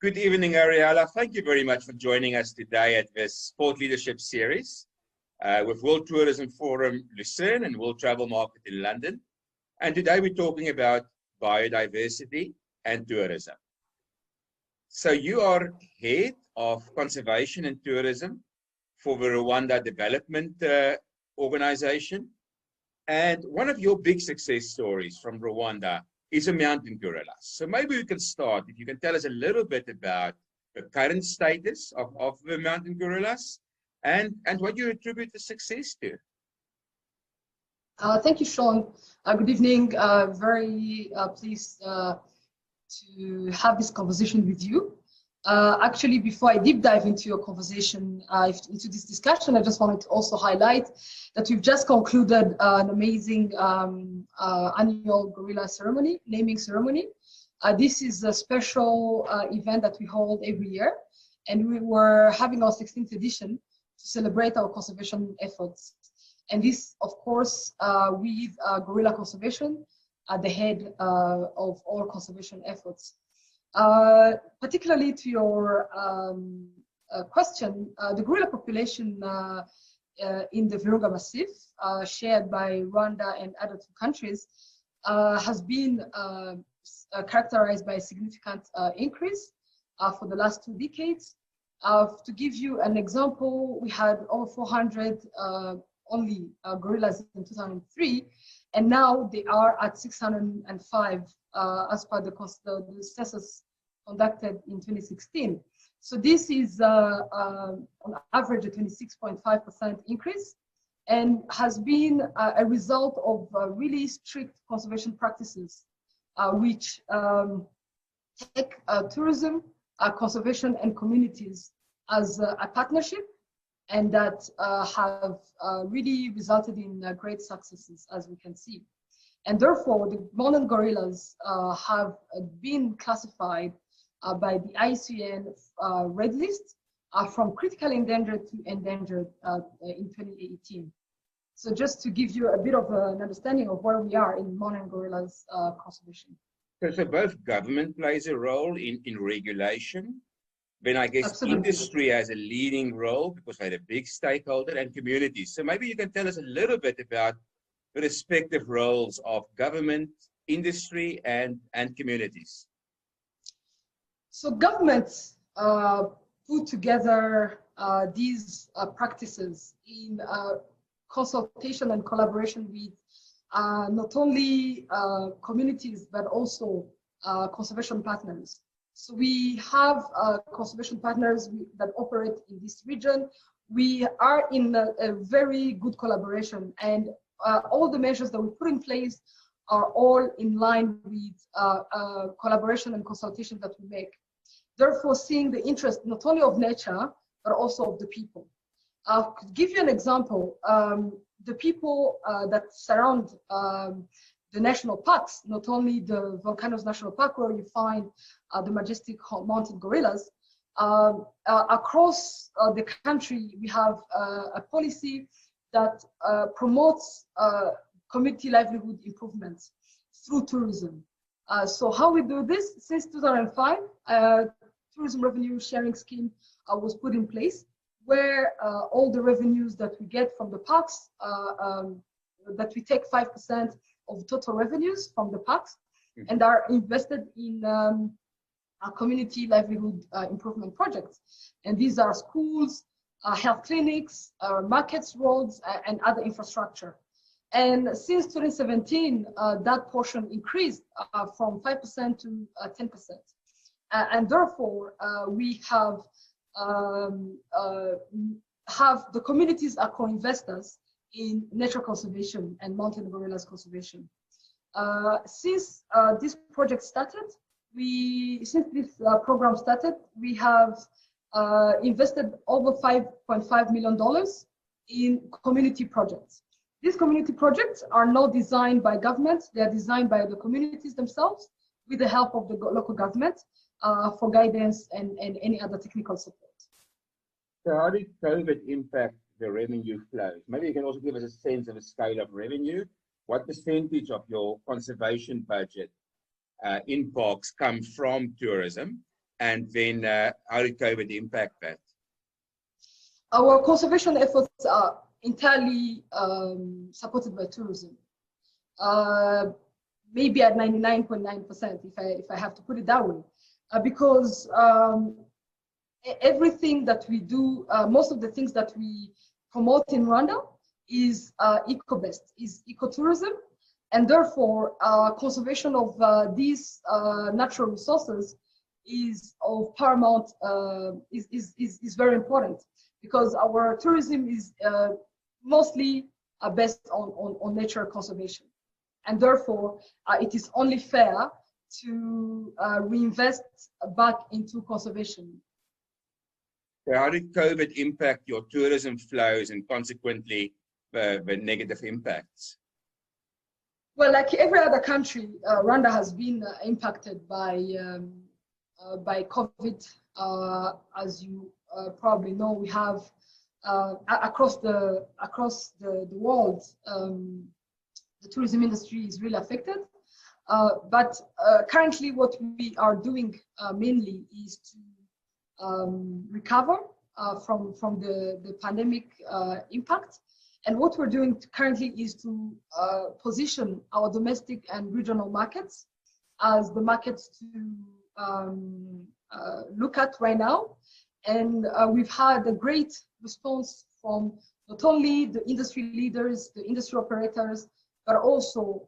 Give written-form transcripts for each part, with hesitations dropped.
Good evening, Ariella. Thank you very much for joining us today at this Sport Leadership Series with World Tourism Forum Lucerne and World Travel Market in London. And today we're talking about biodiversity and tourism. So you are head of conservation and tourism for the Rwanda Development Organization. And one of your big success stories from Rwanda is a mountain gorilla. So maybe we can start, if you can tell us a little bit about the current status of the mountain gorillas and what you attribute the success to. Thank you, Shaun. Good evening. Very pleased to have this conversation with you. Actually, before I deep dive into your conversation, into this discussion, I just wanted to also highlight that we've just concluded an amazing annual gorilla ceremony, naming ceremony. This is a special event that we hold every year, and we were having our 16th edition to celebrate our conservation efforts. And this, of course, with gorilla conservation at the head of all conservation efforts. Particularly to your question, the gorilla population in the Virunga Massif, shared by Rwanda and other two countries, has been characterized by a significant increase for the last 2 decades. To give you an example, we had over 400 only gorillas in 2003, and now they are at 605 as per the census conducted in 2016. So this is on average a 26.5% increase, and has been a result of really strict conservation practices, which take tourism, conservation, and communities as a partnership, and that have really resulted in great successes, as we can see. And therefore, the mountain gorillas have been classified by the IUCN Red List from critically endangered to endangered in 2018. So just to give you a bit of an understanding of where we are in mountain gorillas conservation. So both government plays a role in regulation, then I guess Absolutely. Industry has a leading role because they're a big stakeholder, and communities. So maybe you can tell us a little bit about the respective roles of government, industry, and communities. So governments put together these practices in consultation and collaboration with not only communities, but also conservation partners. So we have conservation partners that operate in this region. We are in a very good collaboration, and all the measures that we put in place are all in line with collaboration and consultation that we make. Therefore, seeing the interest not only of nature, but also of the people. To give you an example, the people that surround the national parks, not only the Volcanoes National Park, where you find the majestic mountain gorillas, across the country, we have a policy that promotes community livelihood improvements through tourism. So how we do this? Since 2005, tourism revenue sharing scheme was put in place, where all the revenues that we get from the parks, that we take 5% of total revenues from the parks, and are invested in community livelihood improvement projects. And these are schools, health clinics, markets, roads, and other infrastructure. And since 2017, that portion increased from 5% to 10%. And therefore, we have the communities are co-investors in nature conservation and mountain gorillas conservation. Since this project started, since this program started, we have invested over $5.5 million in community projects. These community projects are not designed by government, they are designed by the communities themselves with the help of the local government for guidance and any other technical support. So how did COVID impact the revenue flows? Maybe you can also give us a sense of the scale of revenue. What percentage of your conservation budget in parks come from tourism? And then how did COVID impact that? Our conservation efforts are entirely supported by tourism. Maybe at 99.9%, if I have to put it that way, because everything that we do, most of the things that we promote in Rwanda is eco-based, is ecotourism, and therefore conservation of these natural resources is of paramount, is very important, because our tourism is mostly based on nature conservation. And therefore, it is only fair to reinvest back into conservation. So how did COVID impact your tourism flows and consequently the negative impacts? Well, like every other country, Rwanda has been impacted by COVID. As you probably know, we have across the world, the tourism industry is really affected. But currently, what we are doing mainly is to recover from the pandemic impact. And what we're doing currently is to position our domestic and regional markets as the markets to look at right now. And we've had a great response from not only the industry leaders, the industry operators, but also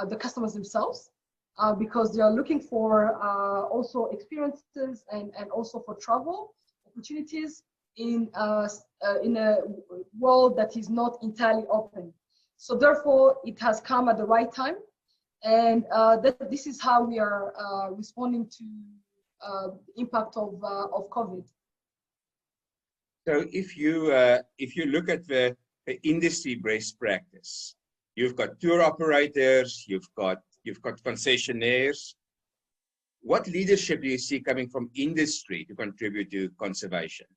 the customers themselves, because they are looking for also experiences and also for travel opportunities in a world that is not entirely open. So therefore, it has come at the right time, and this is how we are responding to the impact of COVID. So if you look at the industry best practice, you've got tour operators, you've got concessionaires. What leadership do you see coming from industry to contribute to conservation?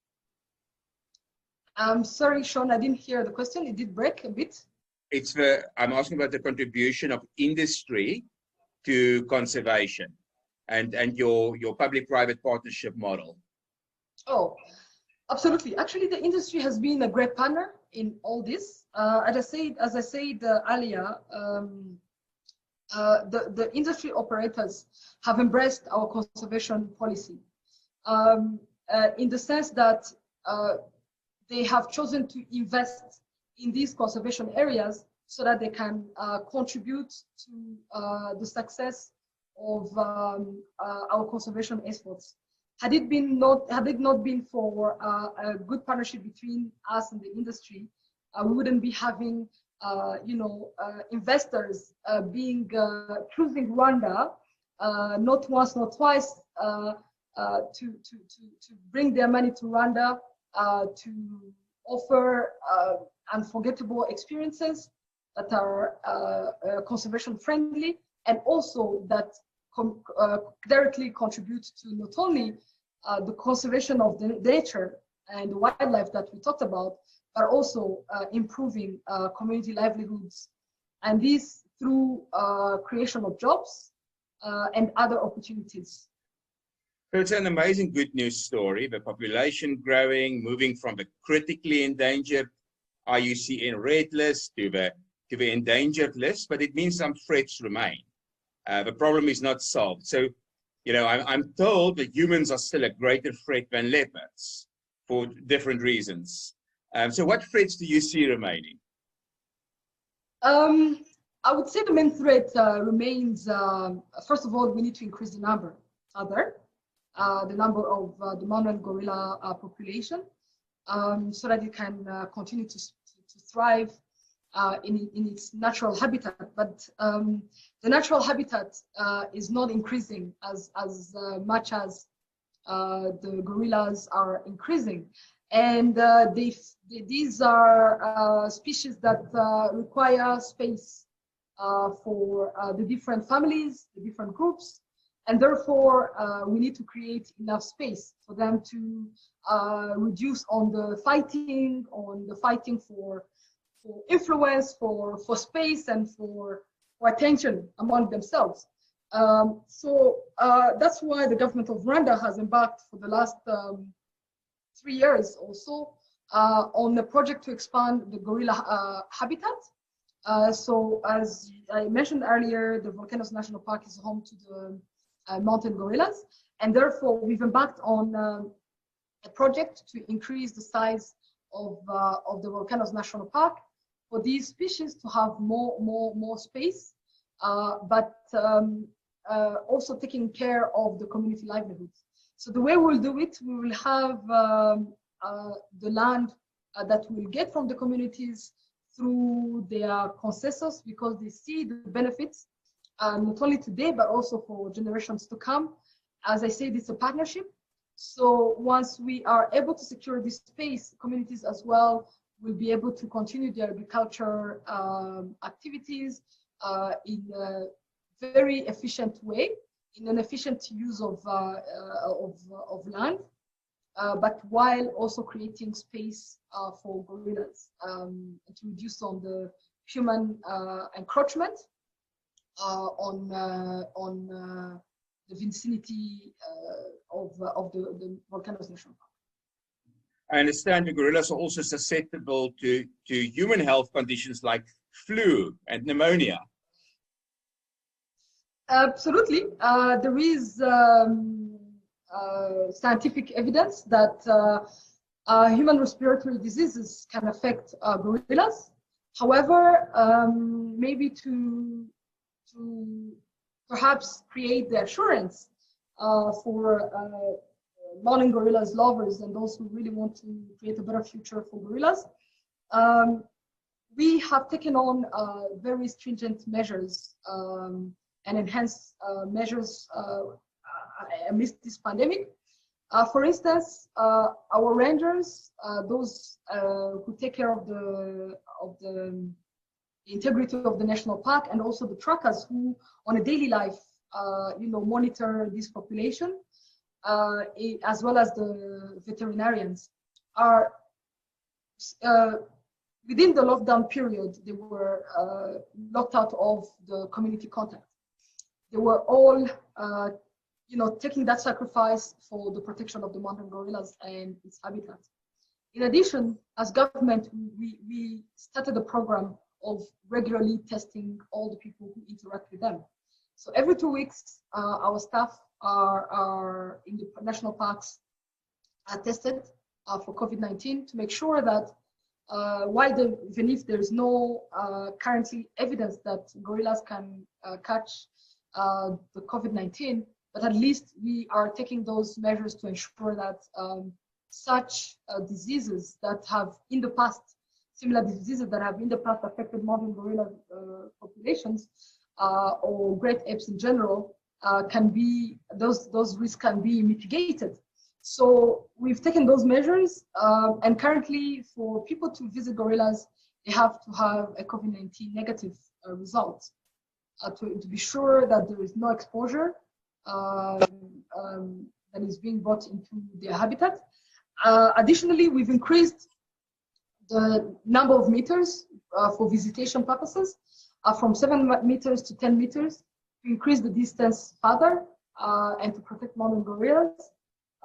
I'm sorry, Shaun, I didn't hear the question. It did break a bit. I'm asking about the contribution of industry to conservation and your public-private partnership model. Oh, absolutely. Actually, the industry has been a great partner in all this. As I said earlier, the industry operators have embraced our conservation policy in the sense that they have chosen to invest in these conservation areas so that they can contribute to the success of our conservation efforts. Had it not been for a good partnership between us and the industry, we wouldn't be having investors choosing Rwanda not once, not twice to bring their money to Rwanda to offer unforgettable experiences that are conservation friendly, and also that directly contribute to not only the conservation of the nature and the wildlife that we talked about, but also improving community livelihoods, and this through creation of jobs and other opportunities. So it's an amazing good news story. The population growing, moving from the critically endangered IUCN red list to the endangered list, but it means some threats remain. The problem is not solved. So, I'm told that humans are still a greater threat than leopards for different reasons. So what threats do you see remaining? I would say the main threat remains, first of all, we need to increase the number of the mountain gorilla population so that it can continue to thrive in its natural habitat. But the natural habitat is not increasing as much as the gorillas are increasing. And these are species that require space for the different families, the different groups, and therefore we need to create enough space for them to reduce on the fighting for influence, for space, and for attention among themselves. That's why the government of Rwanda has embarked for the last 3 years also on a project to expand the gorilla habitat. So as I mentioned earlier, the Volcanoes National Park is home to the mountain gorillas, and therefore we've embarked on a project to increase the size of the Volcanoes National Park for these species to have more space, but also taking care of the community livelihoods. So the way we'll do it, we will have the land that we'll get from the communities through their consensus, because they see the benefits not only today but also for generations to come. As I said, it's a partnership. So once we are able to secure this space, communities as well will be able to continue their agriculture activities in a very efficient way, in an efficient use of land, but while also creating space for gorillas to reduce on the human encroachment on the vicinity of the Volcanoes National Park. I understand the gorillas are also susceptible to human health conditions like flu and pneumonia. Absolutely. There is scientific evidence that human respiratory diseases can affect gorillas. However, maybe to perhaps create the assurance for mountain gorillas lovers and those who really want to create a better future for gorillas, we have taken on very stringent measures and enhanced measures amidst this pandemic. For instance, our rangers, those who take care of the integrity of the national park, and also the trackers who, on a daily life, monitor this population, as well as the veterinarians, are within the lockdown period. They were locked out of the community contact. They were all taking that sacrifice for the protection of the mountain gorillas and its habitat. In addition, as government, we started a program of regularly testing all the people who interact with them. So every 2 weeks, our staff are in the national parks are tested for COVID-19 to make sure that even if there is no currently evidence that gorillas can catch the COVID-19, but at least we are taking those measures to ensure that such diseases that have in the past, similar diseases that have in the past affected mountain gorilla populations or great apes in general, those risks can be mitigated. So we've taken those measures, and currently for people to visit gorillas, they have to have a COVID-19 negative result to be sure that there is no exposure that is being brought into their habitat. Additionally, we've increased the number of meters for visitation purposes from 7 meters to 10 meters to increase the distance further and to protect mountain gorillas.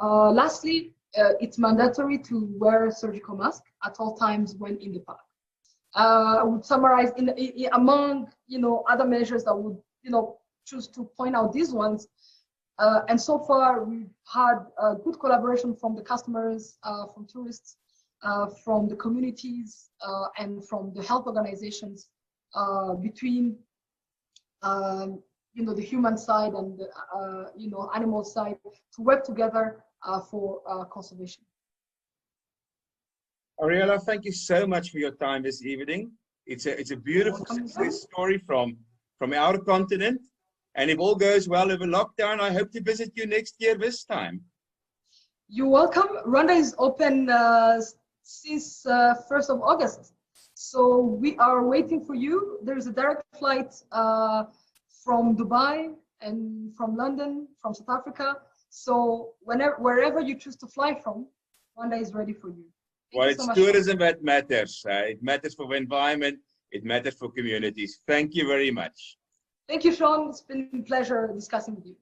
Lastly, it's mandatory to wear a surgical mask at all times when in the park. I would summarize among other measures that would choose to point out these ones. And so far, we've had good collaboration from the customers, from tourists, from the communities, and from the health organizations between the human side and the animal side to work together for conservation. Ariella, thank you so much for your time this evening. It's a beautiful success story from our continent. And if all goes well over lockdown, I hope to visit you next year this time. You're welcome. Rwanda is open since 1st of August. So we are waiting for you. There is a direct flight from Dubai and from London, from South Africa. So wherever you choose to fly from, Rwanda is ready for you. Well, it's tourism that matters. It matters for the environment. It matters for communities. Thank you very much. Thank you, Shaun. It's been a pleasure discussing with you.